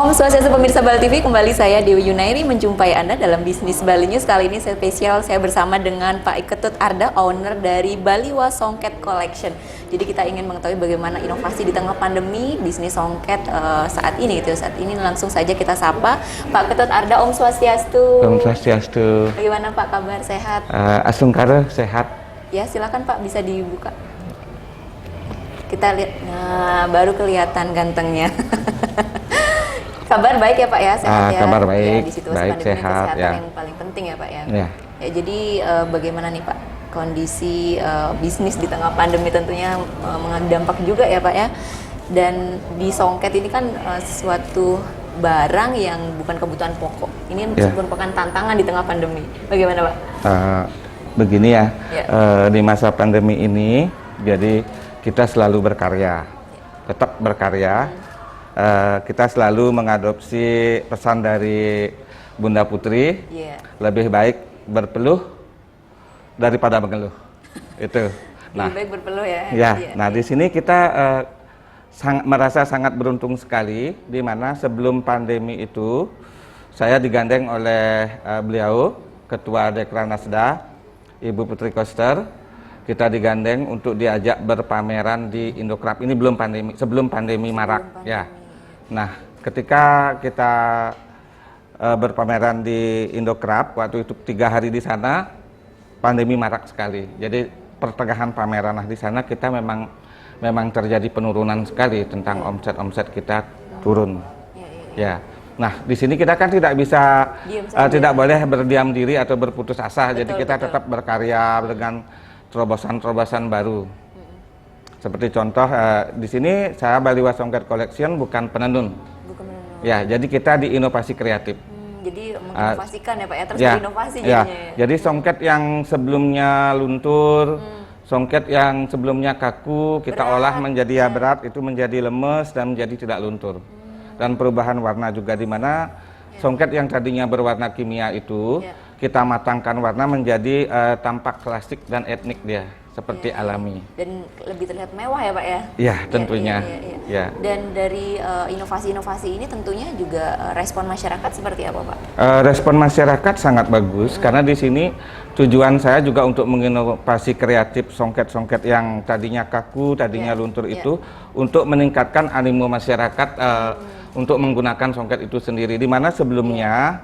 Om Swastiastu pemirsa Bali TV, kembali saya Dewi Yunairi menjumpai Anda dalam Bisnis Bali News. Kali ini spesial saya bersama dengan Pak Ketut Arda, owner dari Baliwa Songket Collection. Jadi kita ingin mengetahui bagaimana inovasi di tengah pandemi bisnis songket saat ini gitu. Saat ini langsung saja kita sapa Pak Ketut Arda. Om Swastiastu. Om Swastiastu. Bagaimana Pak, kabar, sehat? Asungkara sehat. Ya, silakan Pak, bisa dibuka. Kita lihat, nah baru kelihatan gantengnya. Kabar baik ya Pak ya, sehat ya. Kabar baik, ya, di situasi baik, pandemi sehat kesehatan ya. yang paling penting ya Pak ya. Ya. Ya, jadi bagaimana nih Pak kondisi bisnis di tengah pandemi, tentunya dampak juga ya Pak ya. Dan di songket ini kan sesuatu barang yang bukan kebutuhan pokok. Ini merupakan tantangan di tengah pandemi. Bagaimana Pak? Begini ya, di masa pandemi ini, jadi kita selalu berkarya, tetap berkarya. Kita selalu mengadopsi pesan dari Bunda Putri, lebih baik berpeluh daripada mengeluh. Itu. Nah, lebih baik berpeluh ya. Ya. Nah, di sini kita merasa sangat beruntung sekali, di mana sebelum pandemi itu saya digandeng oleh beliau, Ketua Dekranasda, Ibu Putri Koster. Kita digandeng untuk diajak berpameran di Indokrap. Ini belum pandemi, sebelum pandemi marak ya. Nah, ketika kita berpameran di Indokrap, waktu itu 3 hari di sana, pandemi marak sekali. Jadi pertengahan pameran di sana kita memang terjadi penurunan sekali tentang omset kita turun. Ya. Nah, di sini kita kan tidak bisa, tidak boleh berdiam diri atau berputus asa. Jadi kita tetap berkarya dengan terobosan-terobosan baru. Seperti contoh di sini saya Baliwa Songket Collection bukan penenun. Ya, jadi kita di inovasi kreatif. Jadi menginovasikan ya Pak ya, terus berinovasi jadinya ya. Jadi songket yang sebelumnya luntur, songket yang sebelumnya kaku, kita olah menjadi berat, itu menjadi lemes dan menjadi tidak luntur. Dan perubahan warna juga, di mana songket yang tadinya berwarna kimia itu kita matangkan warna menjadi tampak klasik dan etnik dia, seperti alami. Dan lebih terlihat mewah ya Pak ya? Iya, tentunya. Ya. Dan dari inovasi-inovasi ini tentunya juga respon masyarakat seperti apa Pak? Respon masyarakat sangat bagus, karena di sini tujuan saya juga untuk menginovasi kreatif songket-songket yang tadinya kaku, tadinya luntur itu, untuk meningkatkan animo masyarakat untuk menggunakan songket itu sendiri. Di mana sebelumnya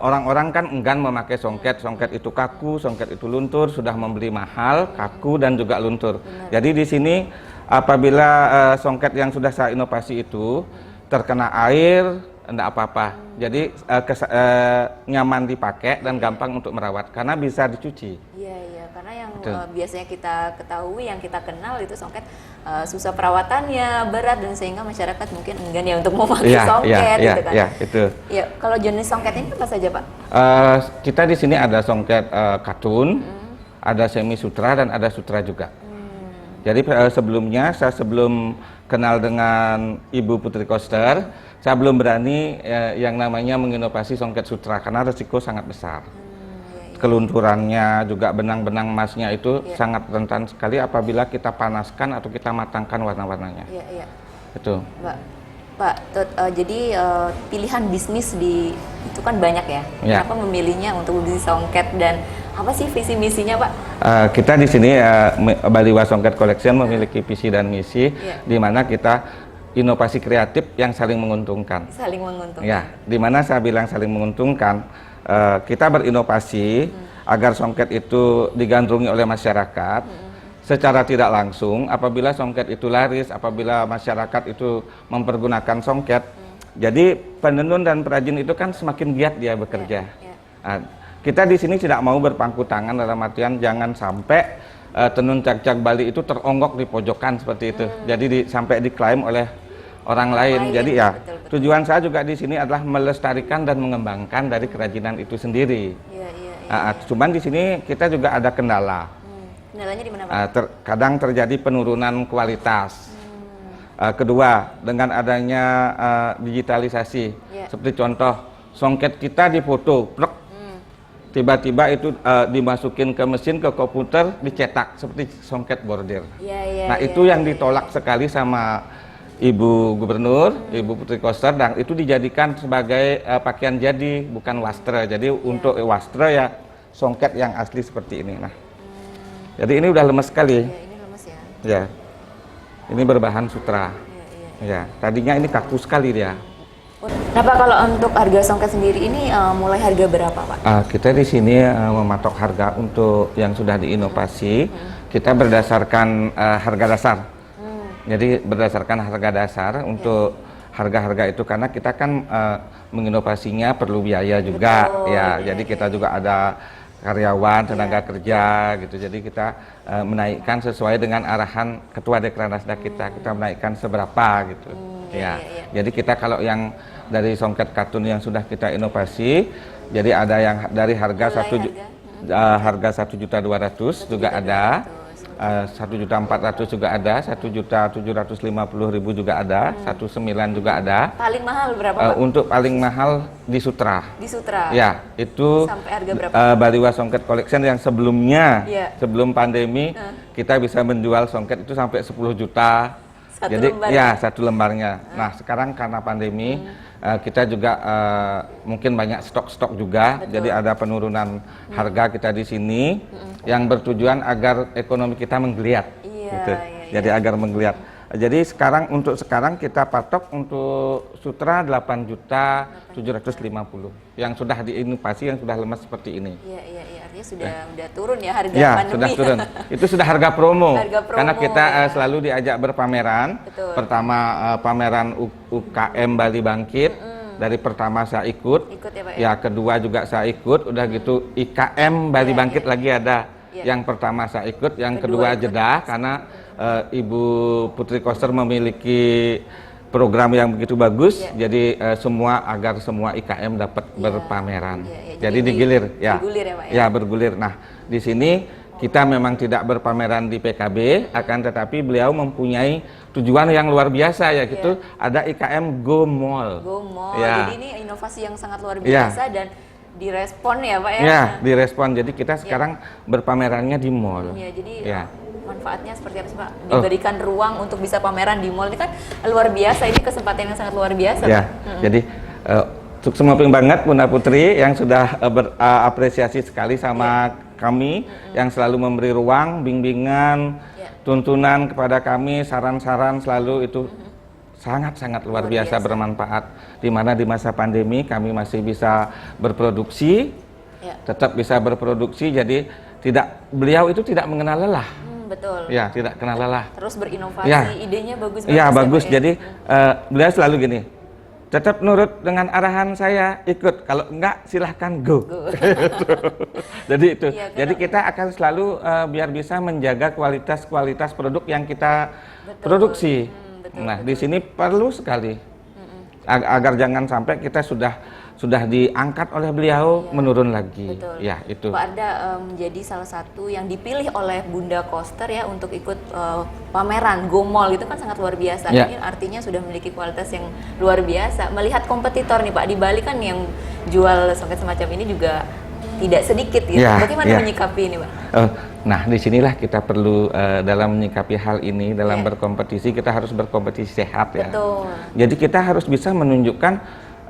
orang-orang kan enggan memakai songket itu kaku, songket itu luntur, sudah membeli mahal, kaku dan juga luntur. Jadi di sini apabila songket yang sudah saya inovasi itu terkena air, enggak apa-apa. Jadi nyaman dipakai dan gampang untuk merawat karena bisa dicuci. Iya, karena yang biasanya kita ketahui, yang kita kenal itu songket susah perawatannya, berat, dan sehingga masyarakat mungkin enggan ya untuk memakai songket gitu kan. Iya, itu. Ya, kalau jenis songket ini apa saja Pak? Kita di sini ada songket katun, ada semi sutra dan ada sutra juga. Jadi sebelumnya sebelum kenal dengan Ibu Putri Koster, saya belum berani yang namanya menginovasi songket sutra karena resiko sangat besar. Kelunturannya juga benang-benang emasnya itu sangat rentan sekali apabila kita panaskan atau kita matangkan warna-warnanya. Itu. Pak, jadi pilihan bisnis itu kan banyak ya. Kenapa memilihnya untuk bisnis songket, dan apa sih visi misinya Pak? Kita di sini Baliwa Songket Collection memiliki visi dan misi, di mana kita inovasi kreatif yang saling menguntungkan. Saling menguntungkan. Ya, di mana saya bilang saling menguntungkan, kita berinovasi agar songket itu digandrungi oleh masyarakat. Secara tidak langsung, apabila songket itu laris, apabila masyarakat itu mempergunakan songket, jadi penenun dan perajin itu kan semakin giat dia bekerja. Kita di sini tidak mau berpangku tangan, dalam artian jangan sampai tenun cak-cak Bali itu teronggok di pojokan seperti itu. Jadi sampai diklaim oleh orang lain. Jadi tujuan saya juga di sini adalah melestarikan dan mengembangkan dari kerajinan itu sendiri. Cuman di sini kita juga ada kendala. Kendalanya di mana Pak? Kadang terjadi penurunan kualitas. Kedua, dengan adanya digitalisasi, seperti contoh songket kita difoto, tiba-tiba itu dimasukin ke mesin, ke komputer, dicetak seperti songket bordir. Nah itu yang ditolak sekali sama Ibu Gubernur, Ibu Putri Koster, dan itu dijadikan sebagai pakaian jadi, bukan wastra. Jadi untuk wastra ya songket yang asli seperti ini. Nah, jadi ini udah lemes sekali. Ya, ini lemes ya. Ya, ini berbahan sutra. Ya, tadinya ini kaku sekali dia. Nah Pak, kalau untuk harga songket sendiri ini mulai harga berapa Pak? Kita di sini mematok harga untuk yang sudah diinovasi. Kita berdasarkan harga dasar. Jadi berdasarkan harga dasar untuk harga-harga itu, karena kita kan menginovasinya perlu biaya juga. Betul, ya, jadi kita juga ada karyawan, tenaga kerja gitu. Jadi kita menaikkan sesuai dengan arahan Ketua Dekranasda kita. Kita menaikkan seberapa gitu. Jadi kita kalau yang dari songket katun yang sudah kita inovasi, jadi ada yang dari harga harga 1.200.000 juga ada. 1.400.000 juga ada, 1.750.000 juga ada, 1.900.000 juga ada. Paling mahal berapa Pak? Untuk paling mahal di Sutra. Di Sutra? Ya, itu sampai harga berapa? Baliwa Songket Collection yang sebelumnya, sebelum pandemi, kita bisa menjual songket itu sampai 10 juta. Jadi ya, satu lembarnya. Nah, sekarang karena pandemi, kita juga mungkin banyak stok-stok juga. Betul. Jadi ada penurunan harga kita di sini yang bertujuan agar ekonomi kita menggeliat. Gitu. Jadi agar menggeliat. Jadi untuk sekarang kita patok untuk Sutra 8.750.000 yang sudah diinovasi, yang sudah lemas seperti ini. Iya, artinya sudah turun ya harga pandemi. Sudah turun. Itu sudah harga promo. Karena kita selalu diajak berpameran. Betul. Pertama pameran UKM Bali Bangkit. Dari pertama saya ikut. Ya, Pak, ya, kedua juga saya ikut. Udah gitu IKM Bali Bangkit lagi ada. Yang pertama saya ikut, yang kedua jeda karena Ibu Putri Koster memiliki program yang begitu bagus, jadi agar semua IKM dapat berpameran. Jadi digilir, bergulir ya Pak ya? Ya, bergulir. Nah, di sini kita memang tidak berpameran di PKB, akan tetapi beliau mempunyai tujuan yang luar biasa, yaitu ada IKM Go Mall. Go Mall. Jadi ini inovasi yang sangat luar biasa dan direspon ya Pak ya? Ya, direspon. Jadi kita sekarang berpamerannya di mall. Ya, jadi manfaatnya seperti apa sih Pak? Diberikan ruang untuk bisa pameran di mall, ini kan luar biasa, ini kesempatan yang sangat luar biasa. Ya, jadi sukses banget Bunda Putri yang sudah berapresiasi sekali sama kami, yang selalu memberi ruang, bimbingan, tuntunan kepada kami, saran-saran selalu itu sangat-sangat luar biasa bermanfaat. Di mana di masa pandemi kami masih bisa berproduksi, tetap bisa berproduksi, jadi beliau itu tidak mengenal lelah. Betul. Ya, tidak kenal lelah. Terus berinovasi, idenya bagus banget. Ya, bagus. Jadi beliau selalu gini, tetap nurut dengan arahan saya, ikut. Kalau enggak, silahkan go. Jadi itu. Jadi kita akan selalu biar bisa menjaga kualitas produk yang kita produksi. Nah, di sini perlu sekali agar jangan sampai kita sudah diangkat oleh beliau menurun lagi. Betul. Ya, itu. Pak Arda menjadi salah satu yang dipilih oleh Bunda Koster ya untuk ikut pameran Go Mall, itu kan sangat luar biasa. Ini artinya sudah memiliki kualitas yang luar biasa. Melihat kompetitor nih Pak, di Bali kan yang jual songket semacam ini juga tidak sedikit gitu. Bagaimana menyikapi ini Pak? Nah, disinilah kita perlu dalam menyikapi hal ini, dalam berkompetisi, kita harus berkompetisi sehat ya. Betul. Jadi kita harus bisa menunjukkan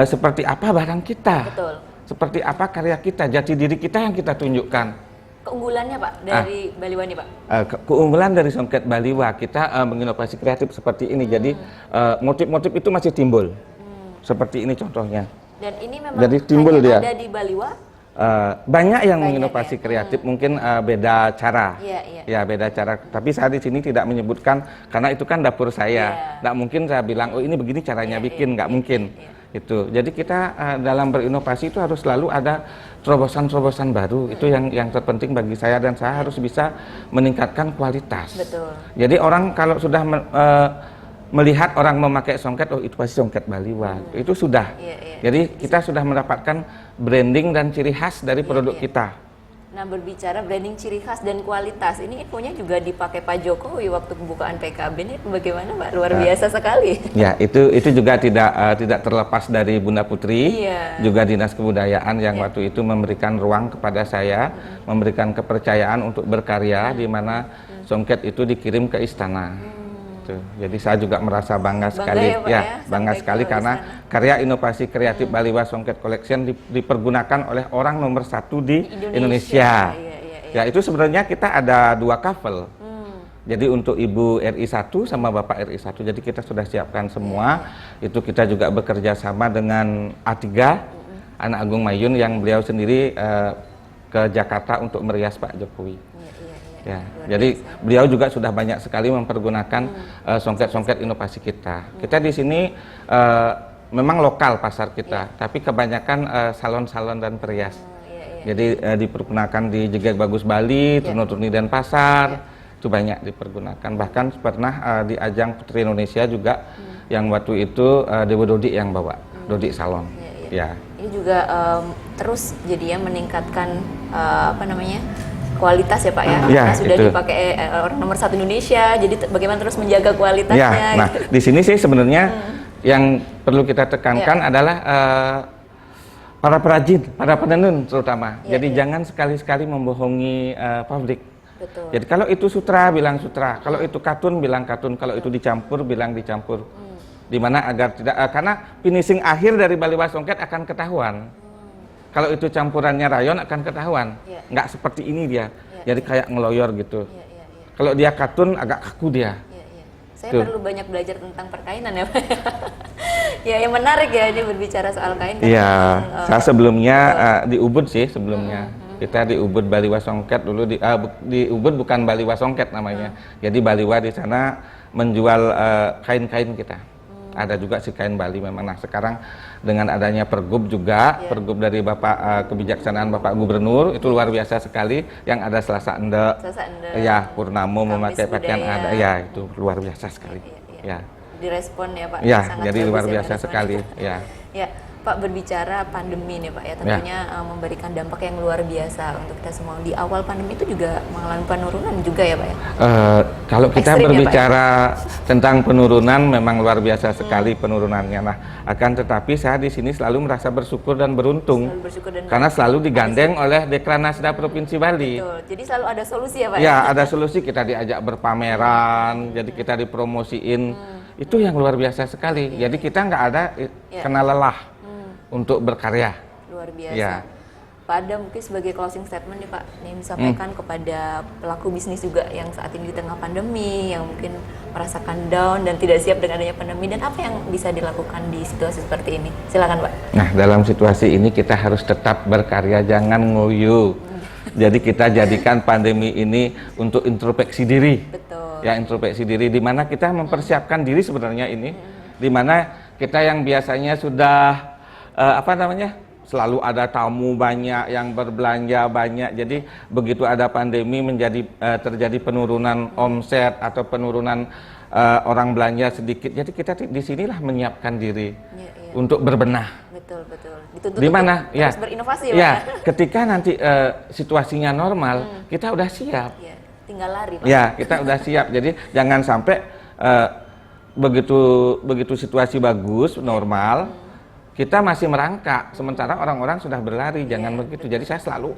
seperti apa barang kita, seperti apa karya kita, jati diri kita yang kita tunjukkan. Keunggulannya Pak dari Baliwa nih Pak? Keunggulan dari songket Baliwa, kita menginovasi kreatif seperti ini. Jadi motif-motif itu masih timbul, seperti ini contohnya. Dan ini memang jadi timbul dia. Ada di Baliwa? Banyak yang menginovasi kreatif, mungkin beda cara. Ya, beda cara. Tapi saya di sini tidak menyebutkan karena itu kan dapur saya. Nggak mungkin saya bilang, oh ini begini caranya bikin, nggak mungkin. Itu. Jadi kita dalam berinovasi itu harus selalu ada terobosan-terobosan baru. Itu yang terpenting bagi saya, dan saya harus bisa meningkatkan kualitas. Betul. Jadi orang kalau sudah melihat orang memakai songket, oh itu pasti songket Baliwa. Itu sudah. Jadi kita sudah mendapatkan branding dan ciri khas dari produk kita. Nah, berbicara branding, ciri khas dan kualitas, ini infonya juga dipakai Pak Jokowi waktu pembukaan PKB, ini bagaimana Pak? Luar biasa sekali. Ya, itu juga tidak terlepas dari Bunda Putri, juga Dinas Kebudayaan yang waktu itu memberikan ruang kepada saya, memberikan kepercayaan untuk berkarya, di mana songket itu dikirim ke istana. gitu. Jadi saya juga merasa bangga sekali, ya, Pak, ya, bangga sampai sekali ke karena sana. karya inovasi kreatif Baliwa Songket Collection dipergunakan oleh orang nomor 1 di Indonesia. Iya. Ya, itu sebenarnya kita ada 2 cover. Jadi untuk Ibu RI 1 sama Bapak RI 1, jadi kita sudah siapkan semua. Itu kita juga bekerja sama dengan A3, Anak Agung Mayun, yang beliau sendiri ke Jakarta untuk merias Pak Jokowi. Ya, jadi beliau juga sudah banyak sekali mempergunakan songket-songket inovasi kita. Kita di sini memang lokal pasar kita, tapi kebanyakan salon-salon dan perias. Jadi dipergunakan di Jegek Bagus Bali, Turnutuni dan Pasar. Itu banyak dipergunakan, bahkan pernah di ajang Putri Indonesia juga yang waktu itu Dewa Dodik yang bawa, Dodik Salon. Ya. Ini juga terus jadi ya meningkatkan kualitas ya Pak ya, karena sudah dipakai orang nomor 1 Indonesia, jadi bagaimana terus menjaga kualitasnya. Ya, nah gitu. di sini sih sebenarnya yang perlu kita tekankan adalah para perajin, para penenun terutama. Jadi jangan sekali-sekali membohongi publik. Betul. Jadi kalau itu sutra, bilang sutra. Kalau itu katun, bilang katun. Kalau itu dicampur, bilang dicampur. Dimana agar tidak, karena finishing akhir dari Baliwa Songket akan ketahuan. Kalau itu campurannya rayon akan ketahuan. Nggak seperti ini dia. Jadi kayak ngeloyor gitu. Kalau dia katun, agak kaku dia. Saya perlu banyak belajar tentang perkainan ya Pak. Ya, yang menarik ya ini berbicara soal kain. Iya, saya sebelumnya di Ubud sih sebelumnya. Kita di Ubud Baliwa Songket dulu, di Ubud bukan Baliwa Songket namanya. Jadi Baliwa di sana menjual kain-kain kita. Ada juga si kain Bali memang. Nah sekarang dengan adanya pergub juga, pergub dari Bapak kebijaksanaan Bapak Gubernur itu luar biasa sekali. Yang ada Selasa Ende, ya Purnamo memakai pakaian ada, ya itu luar biasa sekali. Ya. Direspon ya Pak. Ya, jadi luar biasa sekali. Ya. Ya. Pak, berbicara pandemi nih Pak ya, tentunya memberikan dampak yang luar biasa untuk kita semua. Di awal pandemi itu juga mengalami penurunan juga ya Pak ya? Kalau kita berbicara tentang penurunan, memang luar biasa sekali penurunannya. Nah, akan tetapi saya di sini selalu merasa bersyukur dan beruntung. Karena selalu digandeng oleh Dekranasda Provinsi Bali. Betul, jadi selalu ada solusi ya Pak? Ya, ada solusi. Kita diajak berpameran, jadi kita dipromosiin. Itu yang luar biasa sekali. Jadi kita nggak ada kena lelah untuk berkarya. Luar biasa. Ya. Pak Arda, mungkin sebagai closing statement nih Pak, yang disampaikan kepada pelaku bisnis juga yang saat ini di tengah pandemi, yang mungkin merasakan down dan tidak siap dengan adanya pandemi, dan apa yang bisa dilakukan di situasi seperti ini? Silakan Pak. Nah, dalam situasi ini kita harus tetap berkarya, jangan ngoyo. Jadi kita jadikan pandemi ini untuk introspeksi diri. Betul. Ya, introspeksi diri, di mana kita mempersiapkan diri sebenarnya ini, di mana kita yang biasanya sudah selalu ada tamu banyak, yang berbelanja banyak. Jadi begitu ada pandemi terjadi penurunan omset atau penurunan orang belanja sedikit. Jadi kita di sinilah menyiapkan diri untuk berbenah. Betul. Dituntut di mana? Ya. Harus berinovasi ya. Ketika nanti situasinya normal, kita udah siap. Ya. Tinggal lari Pak. Ya, kita udah siap. Jadi jangan sampai begitu situasi bagus, normal, kita masih merangkak, sementara orang-orang sudah berlari. Jangan begitu. Jadi saya selalu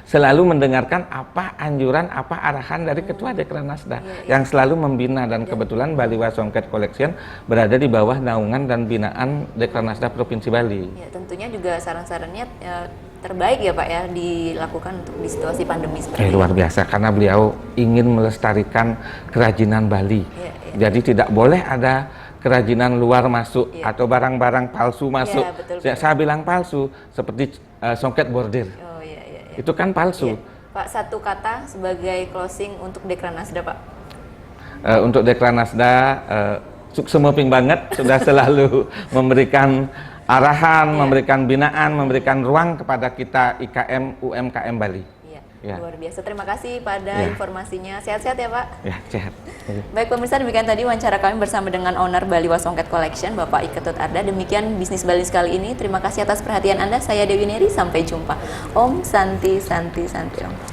selalu mendengarkan apa anjuran, apa arahan dari Ketua Dekranasda yang selalu membina, dan kebetulan Baliwa Songket Collection berada di bawah naungan dan binaan Dekranasda Provinsi Bali. Ya, tentunya juga saran-sarannya terbaik ya Pak ya dilakukan untuk di situasi pandemi seperti ini. Luar biasa, karena beliau ingin melestarikan kerajinan Bali. Jadi tidak boleh ada kerajinan luar masuk atau barang-barang palsu masuk. Saya bilang palsu seperti songket bordir. Itu kan palsu. Pak, satu kata sebagai closing untuk Dekranasda Pak. Untuk Dekranasda suksemeping banget, sudah selalu memberikan arahan, memberikan binaan, memberikan ruang kepada kita IKM UMKM Bali. Luar biasa. Terima kasih pada informasinya. Sehat-sehat ya Pak. Ya, sehat. Baik pemirsa, demikian tadi wawancara kami bersama dengan owner Baliwa Songket Collection, Bapak Iketut Arda. Demikian bisnis Bali kali ini. Terima kasih atas perhatian Anda. Saya Dewi Neri. Sampai jumpa. Om Santi Santi Santi Om.